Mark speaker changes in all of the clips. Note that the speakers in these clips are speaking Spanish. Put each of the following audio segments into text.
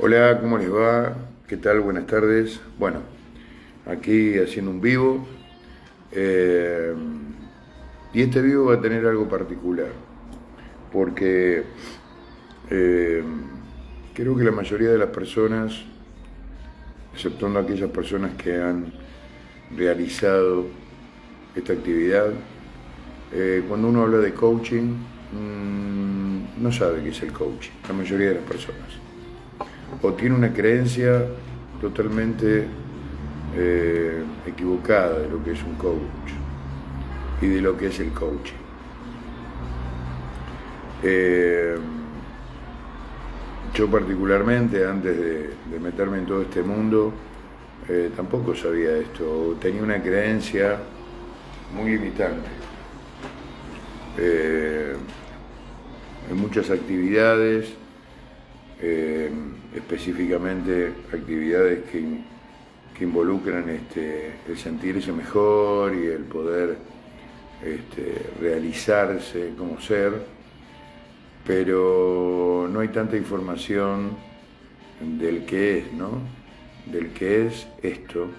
Speaker 1: Hola, ¿cómo les va? ¿Qué tal? Buenas tardes. Bueno, aquí haciendo un vivo. eh, y este vivo va a tener algo particular, porque eh, creo que la mayoría de las personas, exceptuando aquellas personas que han realizado esta actividad, cuando uno habla de coaching, no sabe qué es el coaching, la mayoría de las personas. O tiene una creencia totalmente equivocada de lo que es un coach y de lo que es el coaching. Eh, yo particularmente, antes de meterme en todo este mundo, tampoco sabía esto, tenía una creencia muy limitante eh, en muchas actividades, específicamente actividades que involucran el sentirse mejor y el poder realizarse como ser, pero no hay tanta información del que es, ¿no? Del que es esto,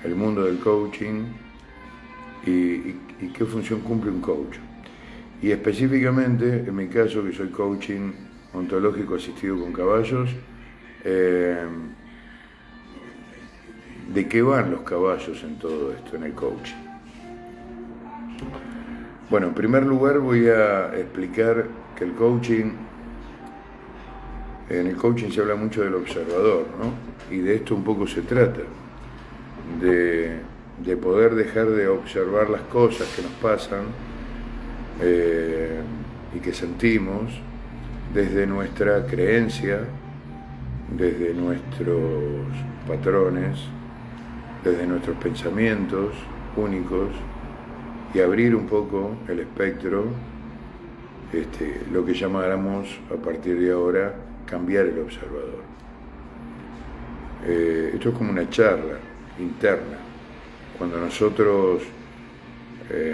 Speaker 1: el mundo del coaching y qué función cumple un coach. Y específicamente, en mi caso, que soy coaching ontológico asistido con caballos, ¿de qué van los caballos en todo esto, en el coaching? Bueno, en primer lugar voy a explicar que en el coaching se habla mucho del observador, ¿no? Y de esto un poco se trata, de poder dejar de observar las cosas que nos pasan y que sentimos desde nuestra creencia, desde nuestros patrones, desde nuestros pensamientos únicos, y abrir un poco el espectro, lo que llamáramos a partir de ahora cambiar el observador. Esto es como una charla interna. Cuando nosotros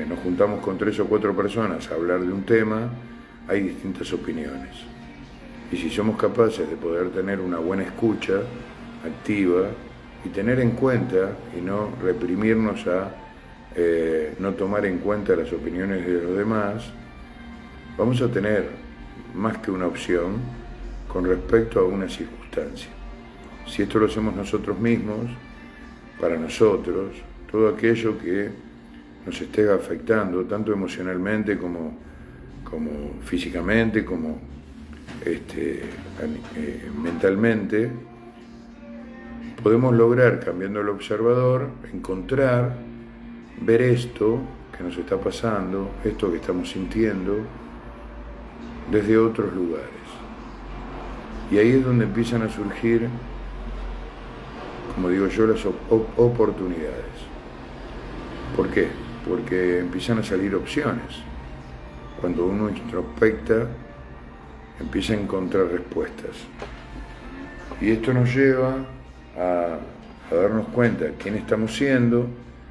Speaker 1: nos juntamos con 3 o 4 personas a hablar de un tema, hay distintas opiniones. Y si somos capaces de poder tener una buena escucha activa y tener en cuenta y no reprimirnos a no tomar en cuenta las opiniones de los demás, vamos a tener más que una opción con respecto a una circunstancia. Si esto lo hacemos nosotros mismos, para nosotros, todo aquello que nos esté afectando, tanto emocionalmente como físicamente, como mentalmente, podemos lograr, cambiando el observador, encontrar, ver esto que nos está pasando, esto que estamos sintiendo, desde otros lugares. Y ahí es donde empiezan a surgir, como digo yo, las oportunidades. ¿Por qué? Porque empiezan a salir opciones. Cuando uno introspecta, empieza a encontrar respuestas. Y esto nos lleva a darnos cuenta de quién estamos siendo,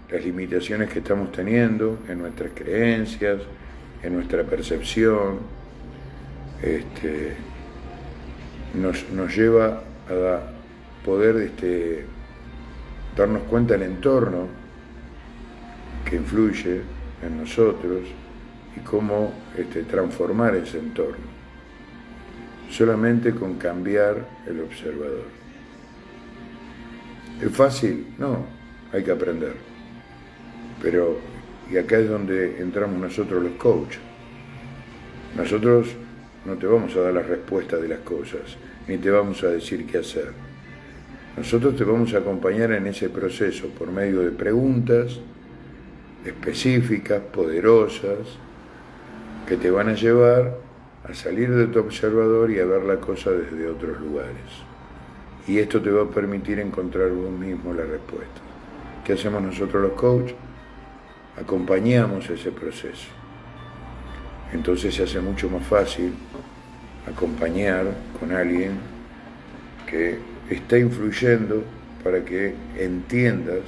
Speaker 1: las limitaciones que estamos teniendo en nuestras creencias, en nuestra percepción. Nos lleva a poder darnos cuenta del entorno que influye en nosotros y cómo transformar ese entorno, solamente con cambiar el observador. ¿Es fácil? No, hay que aprender. Pero, y acá es donde entramos nosotros los coaches. Nosotros no te vamos a dar las respuestas de las cosas, ni te vamos a decir qué hacer. Nosotros te vamos a acompañar en ese proceso por medio de preguntas específicas, poderosas, que te van a llevar a salir de tu observador y a ver la cosa desde otros lugares. Y esto te va a permitir encontrar vos mismo la respuesta. ¿Qué hacemos nosotros los coaches? Acompañamos ese proceso. Entonces se hace mucho más fácil acompañar con alguien que está influyendo para que entiendas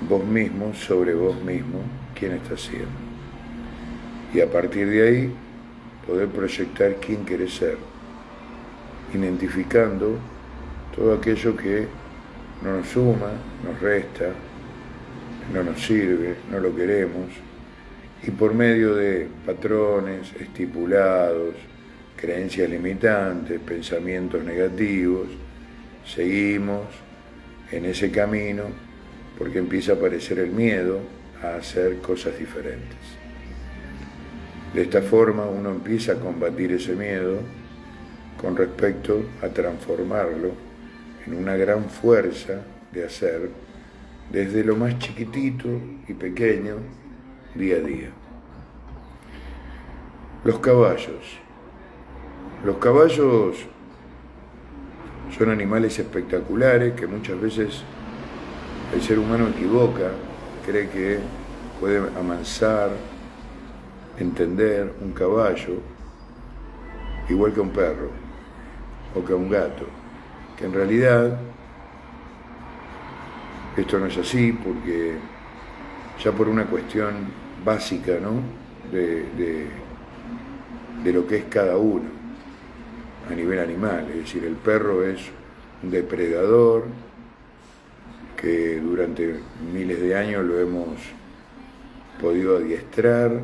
Speaker 1: vos mismo, sobre vos mismo, quién estás siendo. Y a partir de ahí, poder proyectar quién querés ser. identificando todo aquello que no nos suma, nos resta, no nos sirve, no lo queremos, y por medio de patrones estipulados, creencias limitantes, pensamientos negativos, seguimos en ese camino porque empieza a aparecer el miedo a hacer cosas diferentes. De esta forma uno empieza a combatir ese miedo con respecto a transformarlo en una gran fuerza de hacer desde lo más chiquitito y pequeño día a día. Los caballos. Los caballos son animales espectaculares que muchas veces el ser humano equivoca, cree que puede amansar, entender un caballo igual que un perro o que un gato, que en realidad esto no es así porque ya por una cuestión básica, ¿no? de lo que es cada uno a nivel animal, es decir, el perro es un depredador que durante miles de años lo hemos podido adiestrar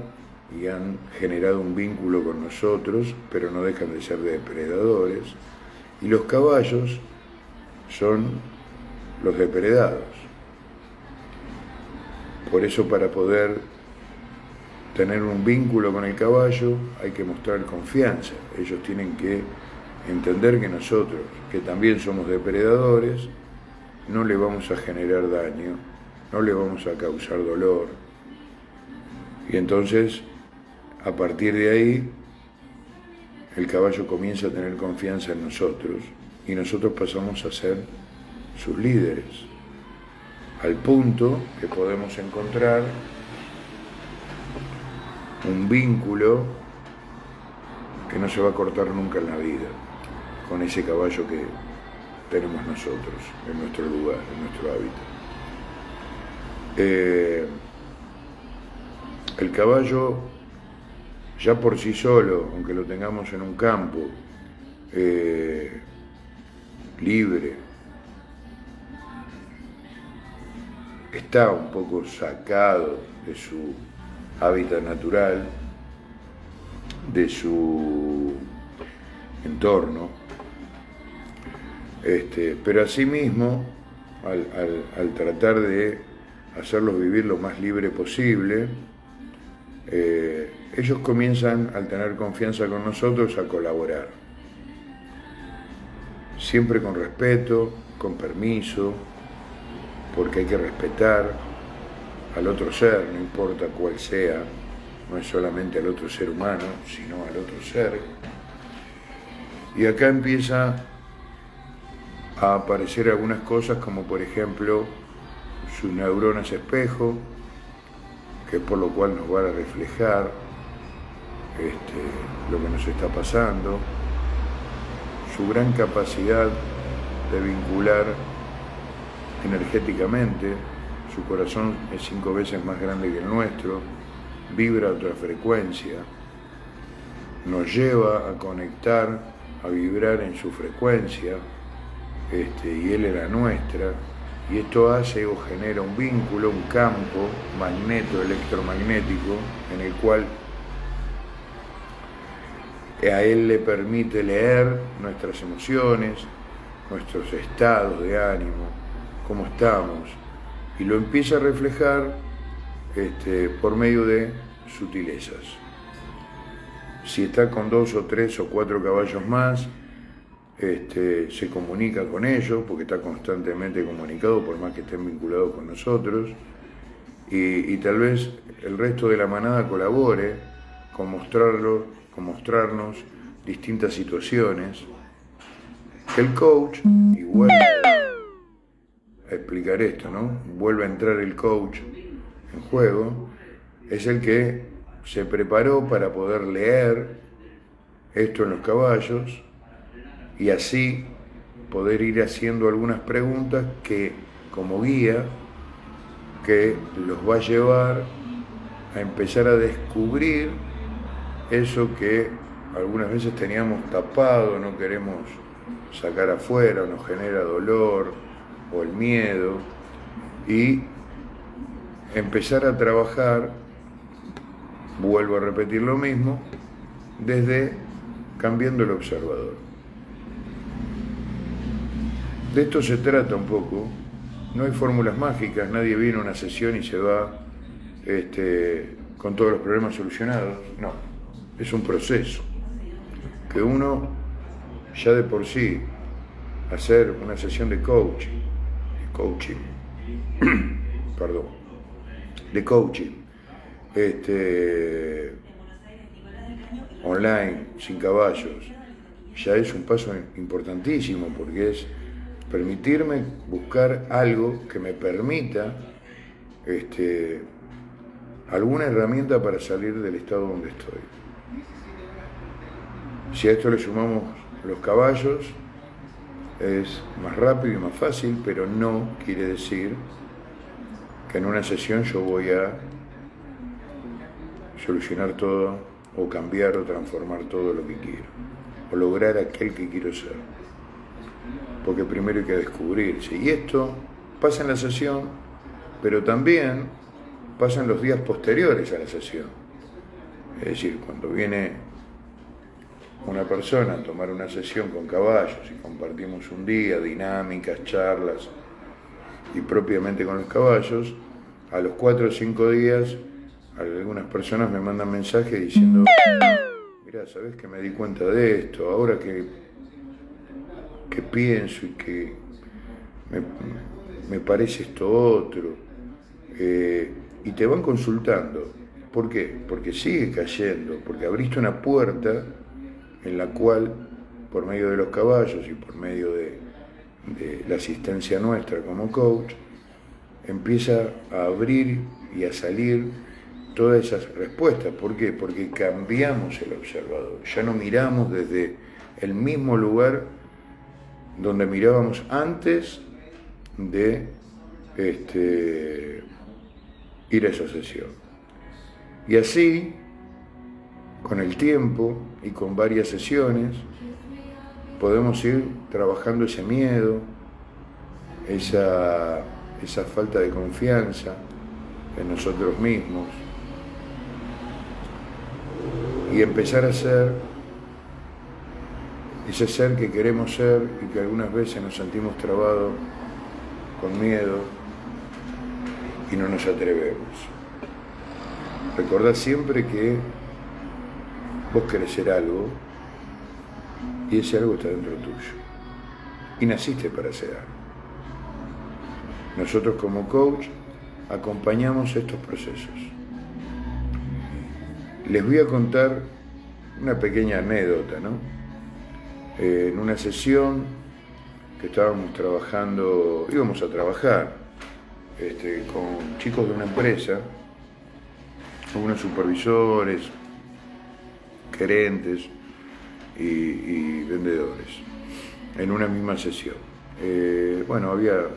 Speaker 1: y han generado un vínculo con nosotros, pero no dejan de ser depredadores, y los caballos son los depredados. Por eso, para poder tener un vínculo con el caballo hay que mostrar confianza. Ellos tienen que entender que nosotros, que también somos depredadores, no le vamos a generar daño, no le vamos a causar dolor. Y entonces, a partir de ahí, el caballo comienza a tener confianza en nosotros y nosotros pasamos a ser sus líderes, al punto que podemos encontrar un vínculo que no se va a cortar nunca en la vida con ese caballo que tenemos nosotros en nuestro lugar, en nuestro hábitat. El caballo ya por sí solo, aunque lo tengamos en un campo libre, está un poco sacado de su hábitat natural, de su entorno, pero asimismo, al tratar de hacerlos vivir lo más libre posible, ellos comienzan, al tener confianza con nosotros, a colaborar, siempre con respeto, con permiso, porque hay que respetar al otro ser, no importa cuál sea, no es solamente al otro ser humano, sino al otro ser. Y acá empieza a aparecer algunas cosas como por ejemplo sus neuronas espejo, que es por lo cual nos van a reflejar lo que nos está pasando, su gran capacidad de vincular energéticamente, su corazón es 5 veces más grande que el nuestro, vibra a otra frecuencia, nos lleva a conectar, a vibrar en su frecuencia, y él en la nuestra, y esto hace o genera un vínculo, un campo electromagnético, en el cual a él le permite leer nuestras emociones, nuestros estados de ánimo, cómo estamos, y lo empieza a reflejar por medio de sutilezas. Si está con 2 o 3 o 4 caballos más, se comunica con ellos, porque está constantemente comunicado, por más que estén vinculados con nosotros, y tal vez el resto de la manada colabore con mostrarnos distintas situaciones, que el coach, y vuelve a explicar esto, ¿no? Vuelve a entrar el coach en juego, es el que se preparó para poder leer esto en los caballos y así poder ir haciendo algunas preguntas que, como guía, que los va a llevar a empezar a descubrir eso que algunas veces teníamos tapado, no queremos sacar afuera, o nos genera dolor o el miedo, y empezar a trabajar, vuelvo a repetir lo mismo, desde cambiando el observador. De esto se trata un poco. No hay fórmulas mágicas, nadie viene a una sesión y se va con todos los problemas solucionados. No, es un proceso que uno ya de por sí, hacer una sesión de coaching, perdón, de coaching, online, sin caballos, ya es un paso importantísimo, porque es permitirme buscar algo que me permita alguna herramienta para salir del estado donde estoy. Si a esto le sumamos los caballos, es más rápido y más fácil, pero no quiere decir que en una sesión yo voy a solucionar todo, o cambiar o transformar todo lo que quiero, o lograr aquel que quiero ser. Porque primero hay que descubrirse. Y esto pasa en la sesión, pero también pasa en los días posteriores a la sesión. Es decir, cuando viene una persona a tomar una sesión con caballos y compartimos un día, dinámicas, charlas, y propiamente con los caballos, a los 4 o 5 días algunas personas me mandan mensajes diciendo: mirá, ¿sabés que me di cuenta de esto? Ahora que pienso y que me parece esto otro. Y te van consultando. ¿Por qué? Porque sigue cayendo, porque abriste una puerta en la cual, por medio de los caballos y por medio de la asistencia nuestra como coach, empieza a abrir y a salir todas esas respuestas. ¿Por qué? Porque cambiamos el observador. Ya no miramos desde el mismo lugar donde mirábamos antes de ir a esa sesión. Y así, con el tiempo y con varias sesiones, podemos ir trabajando ese miedo, esa falta de confianza en nosotros mismos, y empezar a ser ese ser que queremos ser y que algunas veces nos sentimos trabados con miedo y no nos atrevemos. Recordá siempre que vos querés ser algo y ese algo está dentro tuyo y naciste para ser algo. Nosotros como coach acompañamos estos procesos. Les voy a contar una pequeña anécdota, ¿no? En una sesión que íbamos a trabajar con chicos de una empresa, algunos supervisores, gerentes y vendedores, en una misma sesión. Había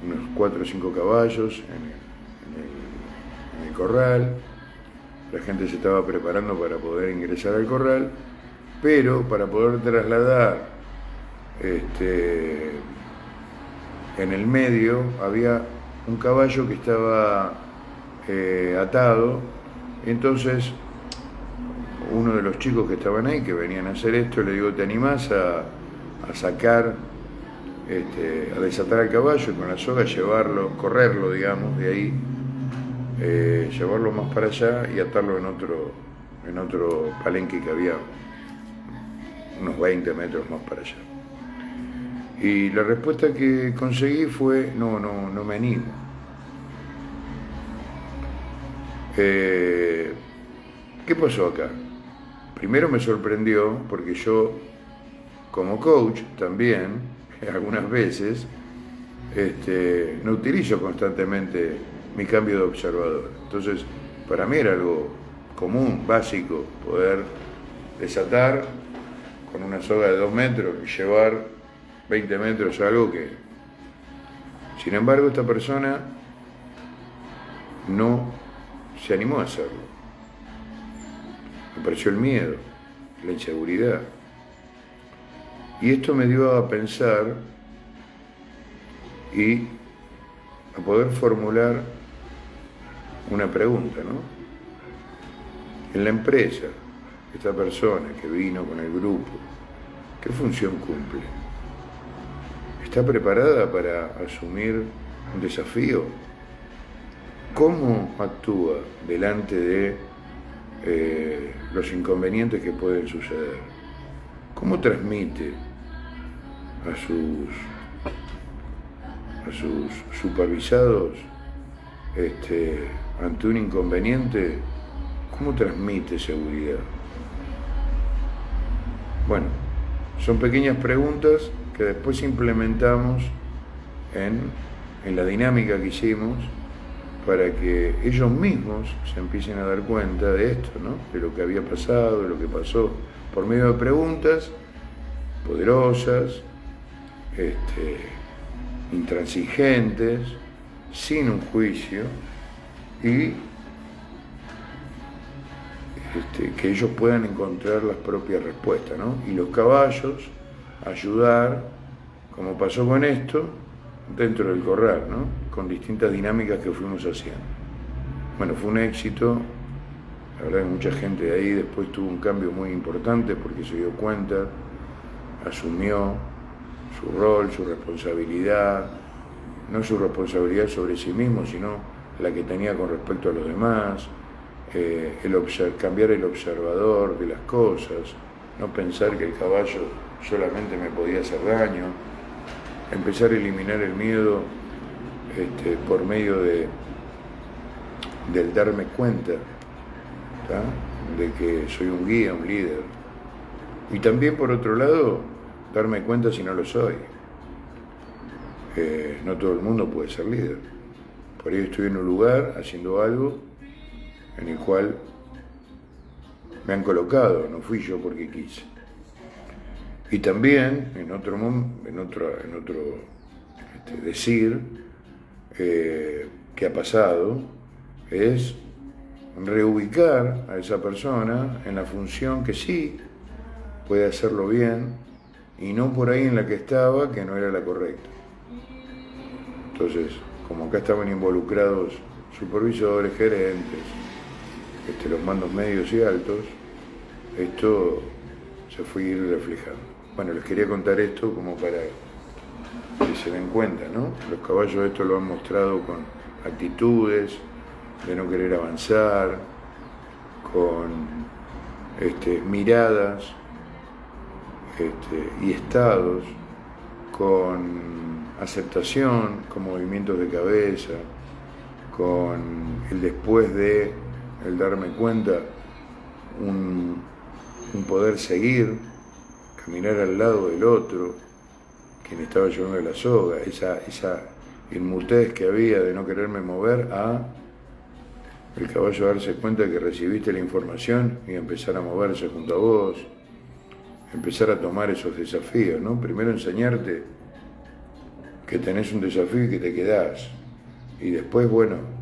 Speaker 1: unos 4 o 5 caballos en el corral. La gente se estaba preparando para poder ingresar al corral, pero para poder trasladar en el medio había un caballo que estaba atado. Entonces uno de los chicos que estaban ahí, que venían a hacer esto, le digo: ¿te animás a sacar, a desatar al caballo y con la soga correrlo, digamos, de ahí, llevarlo más para allá y atarlo en otro palenque que había unos 20 metros más para allá? Y la respuesta que conseguí fue: no me animo. ¿Qué pasó acá? Primero me sorprendió porque yo, como coach también, algunas veces, no utilizo constantemente mi cambio de observador. Entonces, para mí era algo común, básico, poder desatar con una soga de 2 metros y llevar 20 metros, algo que... Sin embargo, esta persona no se animó a hacerlo. Apareció el miedo, la inseguridad. Y esto me dio a pensar y a poder formular una pregunta, ¿no? En la empresa, esta persona que vino con el grupo, ¿qué función cumple? ¿Está preparada para asumir un desafío? ¿Cómo actúa delante de los inconvenientes que pueden suceder? ¿Cómo transmite a sus supervisados ante un inconveniente? ¿Cómo transmite seguridad? Bueno, son pequeñas preguntas que después implementamos en la dinámica que hicimos para que ellos mismos se empiecen a dar cuenta de esto, ¿no? De lo que había pasado, de lo que pasó, por medio de preguntas poderosas, intransigentes, sin un juicio, y que ellos puedan encontrar las propias respuestas, ¿no? Y los caballos ayudar, como pasó con esto, dentro del corral, ¿no? Con distintas dinámicas que fuimos haciendo. Bueno, fue un éxito. La verdad que mucha gente de ahí después tuvo un cambio muy importante porque se dio cuenta, asumió su rol, su responsabilidad, no su responsabilidad sobre sí mismo, sino la que tenía con respecto a los demás, cambiar el observador de las cosas, no pensar que el caballo solamente me podía hacer daño, empezar a eliminar el miedo por medio del darme cuenta, ¿tá? De que soy un guía, un líder. Y también, por otro lado, darme cuenta si no lo soy. No todo el mundo puede ser líder. Por ahí estoy en un lugar haciendo algo en el cual me han colocado, no fui yo porque quise. Y también, en otro decir que ha pasado, es reubicar a esa persona en la función que sí puede hacerlo bien y no por ahí en la que estaba, que no era la correcta. Entonces, como acá estaban involucrados supervisores, gerentes, los mandos medios y altos, esto se fue a ir reflejando. Bueno, les quería contar esto como para que se den cuenta, ¿no? Los caballos esto lo han mostrado con actitudes de no querer avanzar, con miradas y estados, con aceptación, con movimientos de cabeza, con el después de el darme cuenta, un poder seguir, caminar al lado del otro, quien estaba llevando la soga, esa inmutez que había de no quererme mover, a el caballo darse cuenta que recibiste la información y empezar a moverse junto a vos, empezar a tomar esos desafíos, ¿no? Primero enseñarte que tenés un desafío y que te quedás, y después, bueno,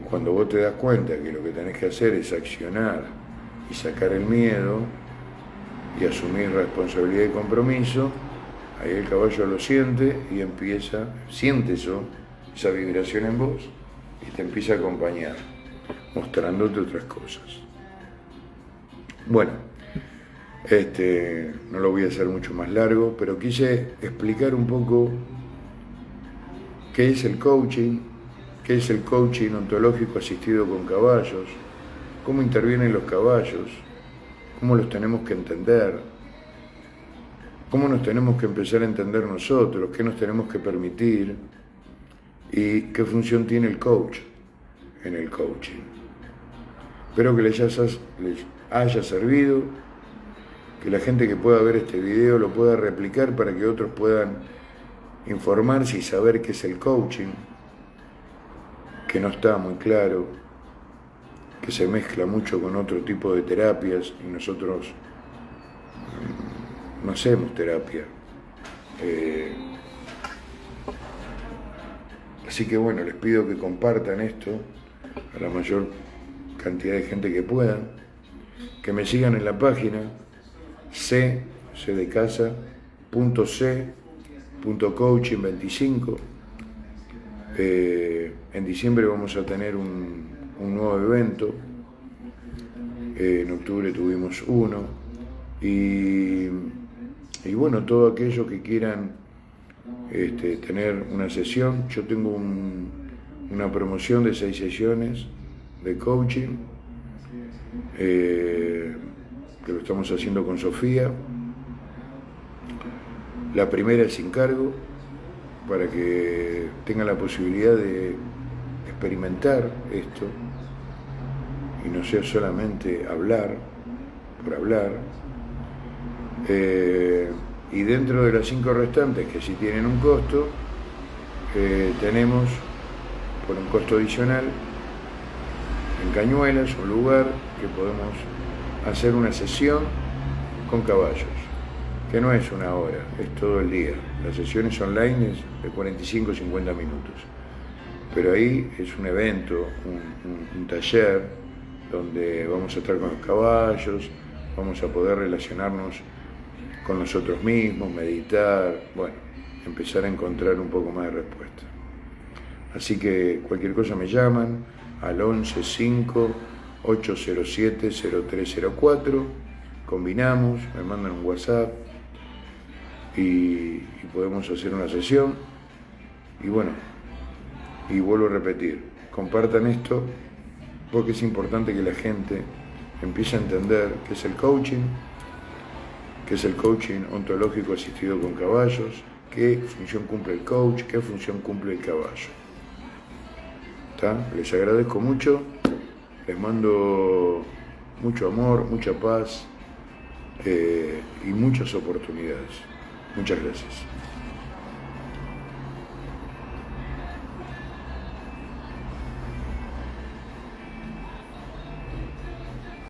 Speaker 1: cuando vos te das cuenta que lo que tenés que hacer es accionar y sacar el miedo y asumir responsabilidad y compromiso, ahí el caballo lo siente y siente esa vibración en vos y te empieza a acompañar, mostrándote otras cosas. Bueno, no lo voy a hacer mucho más largo, pero quise explicar un poco qué es el coaching ontológico asistido con caballos, cómo intervienen los caballos, cómo los tenemos que entender, cómo nos tenemos que empezar a entender nosotros, qué nos tenemos que permitir y qué función tiene el coach en el coaching. Espero que les haya servido, que la gente que pueda ver este video lo pueda replicar para que otros puedan informarse y saber qué es el coaching, que no está muy claro, que se mezcla mucho con otro tipo de terapias y nosotros no hacemos terapia. Así que bueno, les pido que compartan esto a la mayor cantidad de gente que puedan, que me sigan en la página C de casa, .c.coaching25. En diciembre vamos a tener un nuevo evento. En octubre tuvimos uno. Y bueno, todo aquello que quieran tener una sesión. Yo tengo una promoción de 6 sesiones de coaching, que lo estamos haciendo con Sofía. La primera es sin cargo, para que tengan la posibilidad de experimentar esto y no sea solamente hablar por hablar. Y dentro de las 5 restantes, que sí tienen un costo, tenemos por un costo adicional en Cañuelas un lugar que podemos hacer una sesión con caballos, que no es una hora, es todo el día. Las sesiones online es de 45 o 50 minutos, pero ahí es un evento, un taller donde vamos a estar con los caballos, vamos a poder relacionarnos con nosotros mismos, meditar, bueno, empezar a encontrar un poco más de respuesta. Así que cualquier cosa me llaman al 11 5 807 0304, combinamos, me mandan un WhatsApp y podemos hacer una sesión. Y bueno, y vuelvo a repetir, compartan esto porque es importante que la gente empiece a entender qué es el coaching ontológico asistido con caballos, qué función cumple el coach, qué función cumple el caballo. ¿Está? Les agradezco mucho, les mando mucho amor, mucha paz y muchas oportunidades. Muchas gracias.